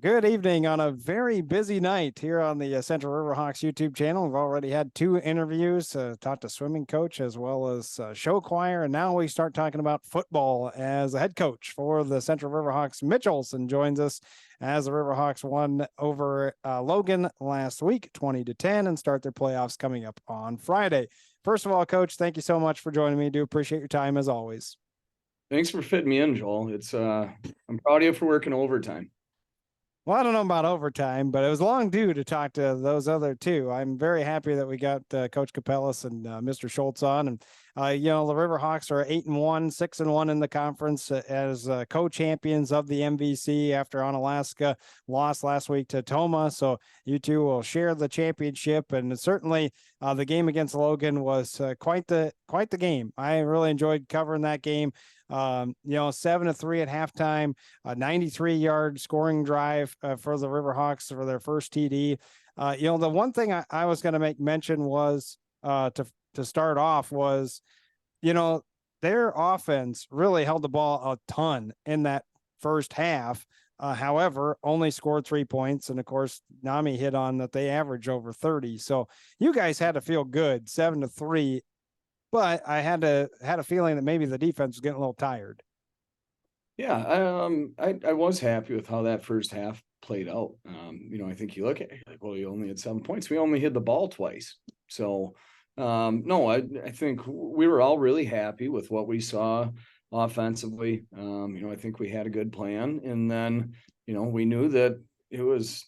Good evening on a very busy night here on the Central Riverhawks YouTube channel. We've already had two interviews, talked to swimming coach as well as show choir, and now we start talking about football as a head coach for the Central Riverhawks. Mitch Olson joins us as the Riverhawks won over Logan last week, 20-10, and start their playoffs coming up on Friday. First of all, Coach, thank you so much for joining me. Do appreciate your time as always. Thanks for fitting me in, Joel. I'm proud of you for working overtime. Well, I don't know about overtime, but it was long due to talk to those other two. I'm very happy that we got Coach Capellas and Mr. Schultz on. And, the Riverhawks are 8-1, 6-1 in the conference as co-champions of the MVC after Onalaska lost last week to Toma. So you two will share the championship. And certainly the game against Logan was quite the game. I really enjoyed covering that game. 7-3 at halftime, a 93-yard scoring drive for the Riverhawks for their first TD. The one thing I was going to make mention was to start off was, their offense really held the ball a ton in that first half. However, only scored 3 points. And of course, Nami hit on that they average over 30. So you guys had to feel good, 7-3. But I had a feeling that maybe the defense was getting a little tired. Yeah, I was happy with how that first half played out. I think you look at it, like, well, you only had 7 points. We only hit the ball twice. So, no, I think we were all really happy with what we saw offensively. I think we had a good plan. And then, we knew that it was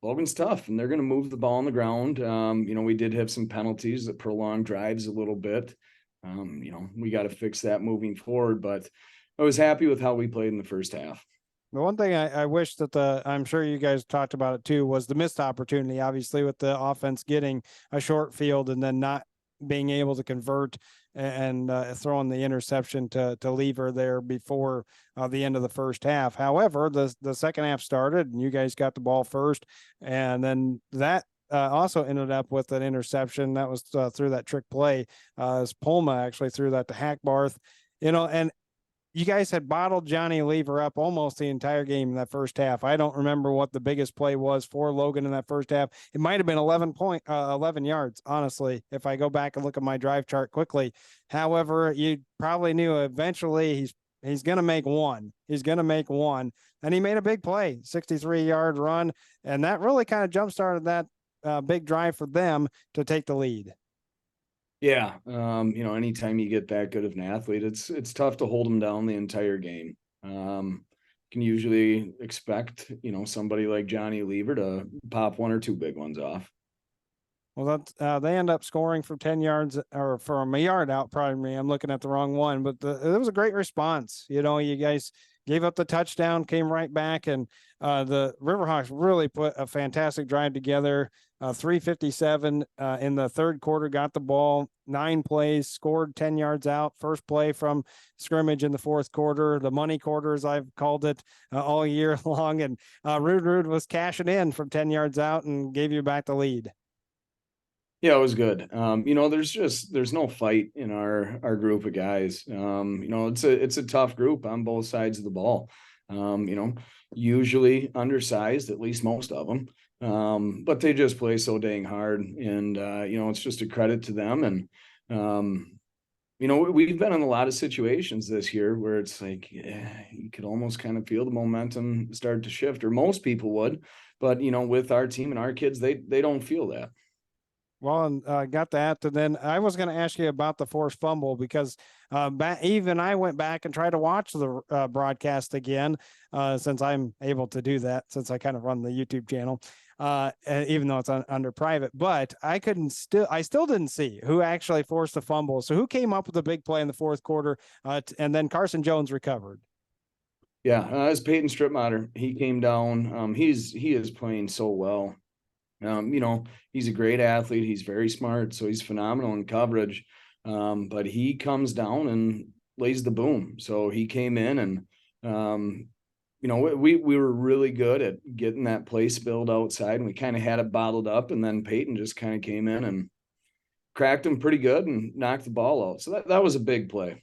Logan's tough and they're going to move the ball on the ground. We did have some penalties that prolonged drives a little bit. We got to fix that moving forward, but I was happy with how we played in the first half. The one thing I wish that I'm sure you guys talked about it too, was the missed opportunity, obviously, with the offense getting a short field and then not being able to convert and throwing the interception to Lever there before the end of the first half. However, the second half started and you guys got the ball first, and then that also ended up with an interception that was through that trick play as Pulma actually threw that to Hackbarth, and you guys had bottled Johnny Lever up almost the entire game in that first half. I don't remember what the biggest play was for Logan in that first half. It might have been 11 yards, honestly, if I go back and look at my drive chart quickly. However, you probably knew eventually he's going to make one. He's going to make one. And he made a big play, 63-yard run. And that really kind of jump-started that big drive for them to take the lead. Yeah. Anytime you get that good of an athlete, it's tough to hold them down the entire game. Can usually expect, somebody like Johnny Lever to pop one or two big ones off. Well, that they end up scoring from 10 yards or from a yard out. Pardon me, I'm looking at the wrong one, but it was a great response. You guys gave up the touchdown, came right back, and the Riverhawks really put a fantastic drive together. 3:57 in the third quarter, got the ball, 9 plays, scored 10 yards out. First play from scrimmage in the fourth quarter, the money quarters I've called it all year long, and Rude was cashing in from 10 yards out and gave you back the lead. Yeah, it was good. There's no fight in our group of guys. It's a tough group on both sides of the ball. Usually undersized, at least most of them. But they just play so dang hard, and it's just a credit to them. And we've been in a lot of situations this year where it's like you could almost kind of feel the momentum start to shift, or most people would. But with our team and our kids, they don't feel that. Well, and got that. And then I was going to ask you about the forced fumble because even I went back and tried to watch the broadcast again since I'm able to do that, since I kind of run the YouTube channel, even though it's under private. But I still didn't see who actually forced the fumble. So who came up with a big play in the fourth quarter, and then Carson Jones recovered? Yeah, it's Peyton Stripmatter. He came down. He is playing so well. He's a great athlete. He's very smart, so he's phenomenal in coverage. But he comes down and lays the boom. So he came in and, we were really good at getting that play spilled outside, and we kind of had it bottled up. And then Peyton just kind of came in and cracked him pretty good and knocked the ball out. So that was a big play.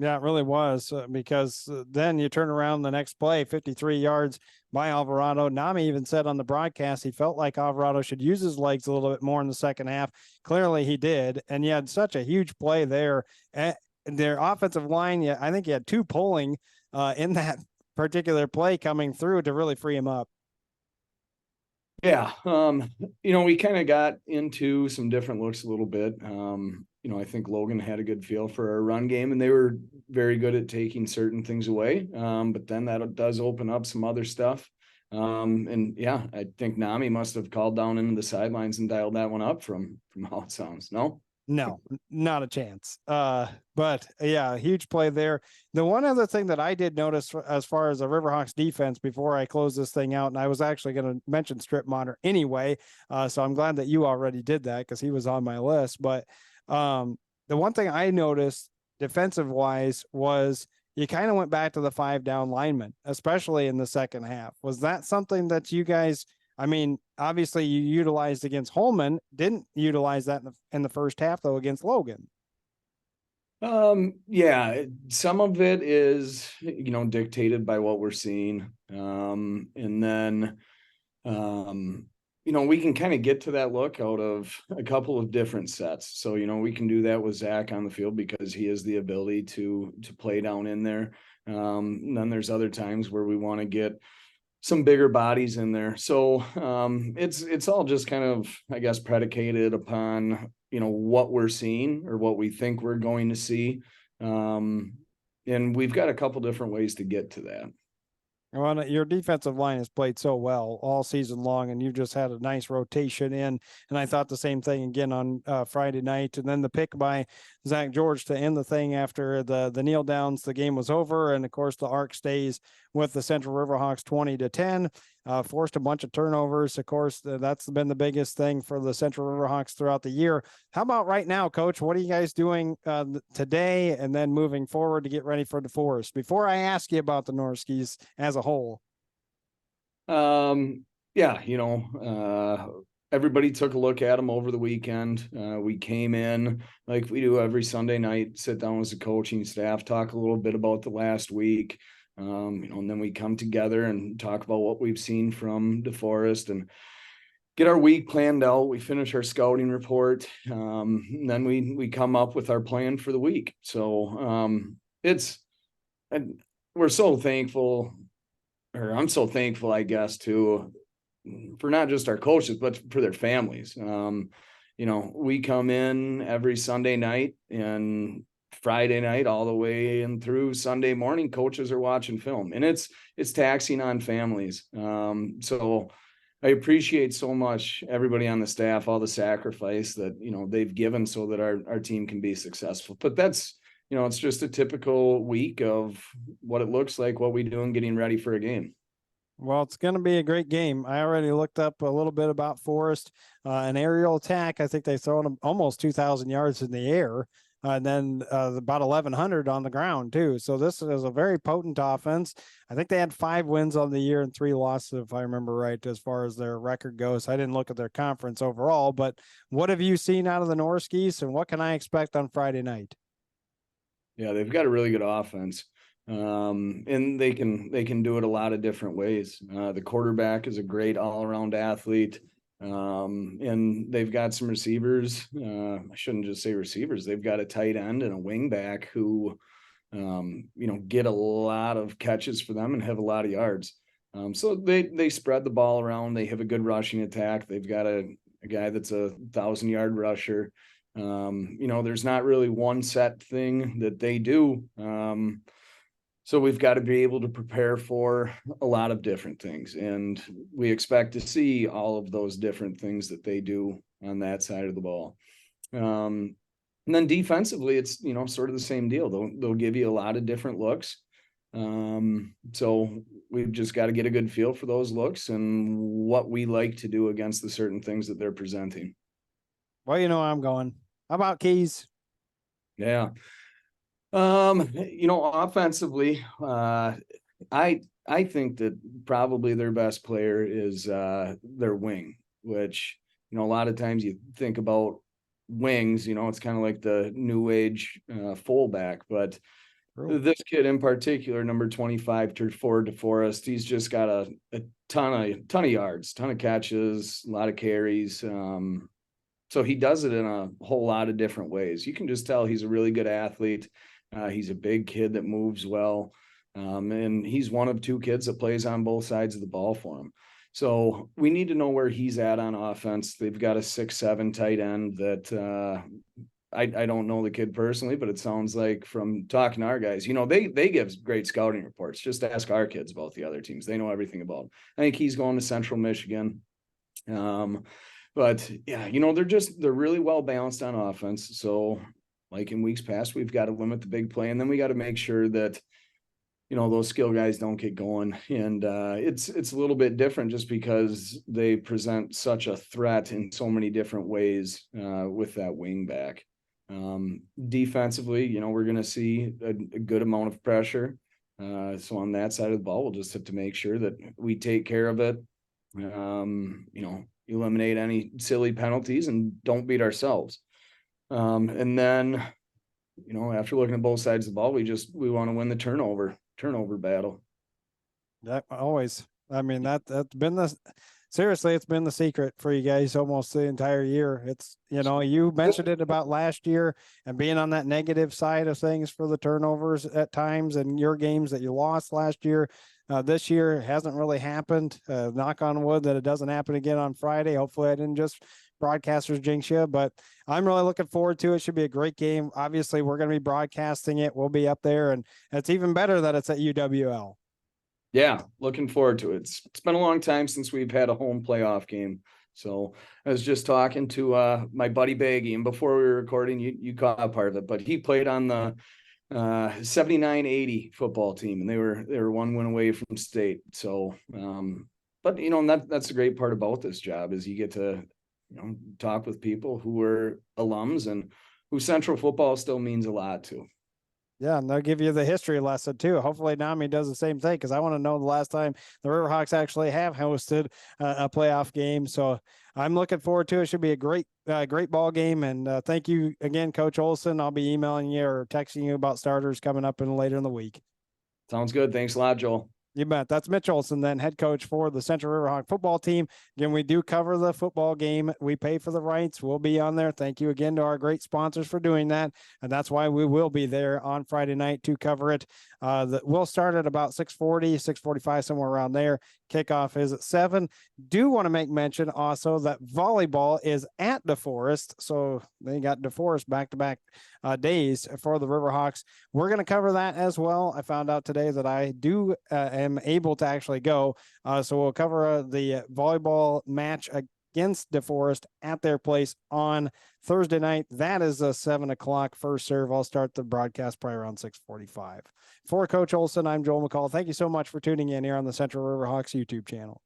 Yeah, it really was because then you turn around the next play, 53 yards by Alvarado. Nami even said on the broadcast he felt like Alvarado should use his legs a little bit more in the second half. Clearly he did. And you had such a huge play there. Their offensive line, yeah, I think you had two pulling in that particular play coming through to really free him up. Yeah. We kind of got into some different looks a little bit. I think Logan had a good feel for our run game, and they were very good at taking certain things away. But then that does open up some other stuff. And yeah, I think Nami must have called down into the sidelines and dialed that one up from how it sounds. No? No, not a chance. But yeah, huge play there. The one other thing that I did notice as far as the Riverhawks defense before I close this thing out, and I was actually going to mention Strip Monitor anyway. So I'm glad that you already did that because he was on my list. But the one thing I noticed defensive wise was you kind of went back to the 5 down linemen, especially in the second half. Was that something that you guys, I mean, obviously you utilized against Holman, didn't utilize that in the first half though against Logan? Yeah, some of it is, dictated by what we're seeing. And then, we can kind of get to that look out of a couple of different sets. So, we can do that with Zach on the field because he has the ability to play down in there. And then there's other times where we want to get some bigger bodies in there. So it's all just kind of, I guess, predicated upon, what we're seeing or what we think we're going to see. And we've got a couple different ways to get to that. Well, your defensive line has played so well all season long, and you've just had a nice rotation in. And I thought the same thing again on Friday night. And then the pick by Zach George to end the thing after the kneel downs, the game was over. And of course, the arc stays with the Central Riverhawks 20-10. Forced a bunch of turnovers. Of course, that's been the biggest thing for the Central Riverhawks throughout the year. How about right now, Coach? What are you guys doing today and then moving forward to get ready for DeForest? Before I ask you about the Norskies as a whole. Yeah, everybody took a look at them over the weekend. We came in like we do every Sunday night, sit down as a coaching staff, talk a little bit about the last week. And then we come together and talk about what we've seen from DeForest and get our week planned out. We finish our scouting report. And then we come up with our plan for the week. So we're so thankful, or I'm so thankful, I guess, for not just our coaches, but for their families. We come in every Sunday night and Friday night all the way and through Sunday morning, coaches are watching film, and it's taxing on families. So I appreciate so much everybody on the staff, all the sacrifice that, they've given so that our team can be successful. But that's, it's just a typical week of what it looks like, what we do in getting ready for a game. Well, it's going to be a great game. I already looked up a little bit about Forest, an aerial attack. I think they thrown them almost 2,000 yards in the air. And then about 1,100 on the ground too. So this is a very potent offense. I think they had 5 wins on the year and 3 losses, if I remember right, as far as their record goes. I didn't look at their conference overall, but what have you seen out of the Norskies, and what can I expect on Friday night? Yeah, they've got a really good offense. And they can do it a lot of different ways. The quarterback is a great all-around athlete. And they've got some receivers. I shouldn't just say receivers. They've got a tight end and a wing back who, get a lot of catches for them and have a lot of yards. So they spread the ball around. They have a good rushing attack. They've got a guy that's a 1,000-yard rusher. There's not really one set thing that they do. So we've got to be able to prepare for a lot of different things, and we expect to see all of those different things that they do on that side of the ball. And then defensively, it's, sort of the same deal. They'll give you a lot of different looks. So we've just got to get a good feel for those looks and what we like to do against the certain things that they're presenting. Well, I'm going. How about Keys? Yeah. Offensively, I think that probably their best player is their wing, which, a lot of times you think about wings, it's kind of like the new age fullback, but This kid in particular, number 25 for DeForest, he's just got a ton of yards, ton of catches, a lot of carries. So he does it in a whole lot of different ways. You can just tell he's a really good athlete. He's a big kid that moves well. And he's one of two kids that plays on both sides of the ball for him. So we need to know where he's at on offense. They've got a 6'7" tight end that I don't know the kid personally, but it sounds like from talking to our guys, they give great scouting reports. Just ask our kids about the other teams. They know everything about them. I think he's going to Central Michigan. But yeah, they're really well balanced on offense. So like in weeks past, we've got to limit the big play, and then we got to make sure that those skill guys don't get going. And it's a little bit different just because they present such a threat in so many different ways with that wing back. Defensively, we're going to see a good amount of pressure. So on that side of the ball, we'll just have to make sure that we take care of it. Eliminate any silly penalties and don't beat ourselves. And then, after looking at both sides of the ball, we want to win the turnover battle. That always, I mean, that's been seriously, it's been the secret for you guys almost the entire year. It's, you mentioned it about last year and being on that negative side of things for the turnovers at times and your games that you lost last year. This year hasn't really happened. Knock on wood that it doesn't happen again on Friday. Hopefully I didn't just broadcasters jinx you, but I'm really looking forward to it. Should be a great game. Obviously we're going to be broadcasting it. We'll be up there, and it's even better that it's at UWL. Yeah, looking forward to it. It's been a long time since we've had a home playoff game. So I was just talking to my buddy Baggy, and before we were recording, you caught part of it, but he played on the 79-80 football team, and they were one win away from state. So but that's the great part about this job is you get to talk with people who are alums and who Central football still means a lot to. Yeah, and they'll give you the history lesson too. Hopefully NAMI does the same thing, because I want to know the last time the Riverhawks actually have hosted a playoff game. So I'm looking forward to it. Should be a great ball game. And thank you again, Coach Olson. I'll be emailing you or texting you about starters coming up later in the week. Sounds good. Thanks a lot, Joel. You bet. That's Mitch Olson, then head coach for the Central Riverhawk football team. Again, we do cover the football game. We pay for the rights. We'll be on there. Thank you again to our great sponsors for doing that. And that's why we will be there on Friday night to cover it. We'll start at about 6:40, 6:45, somewhere around there. Kickoff is at 7. Do want to make mention also that volleyball is at DeForest. So they got DeForest back-to-back days for the Riverhawks. We're going to cover that as well. I found out today that I am able to actually go. So we'll cover the volleyball match against DeForest at their place on Thursday night. That is a 7 o'clock first serve. I'll start the broadcast probably around 6:45. For Coach Olson, I'm Joel McCall. Thank you so much for tuning in here on the Central Riverhawks YouTube channel.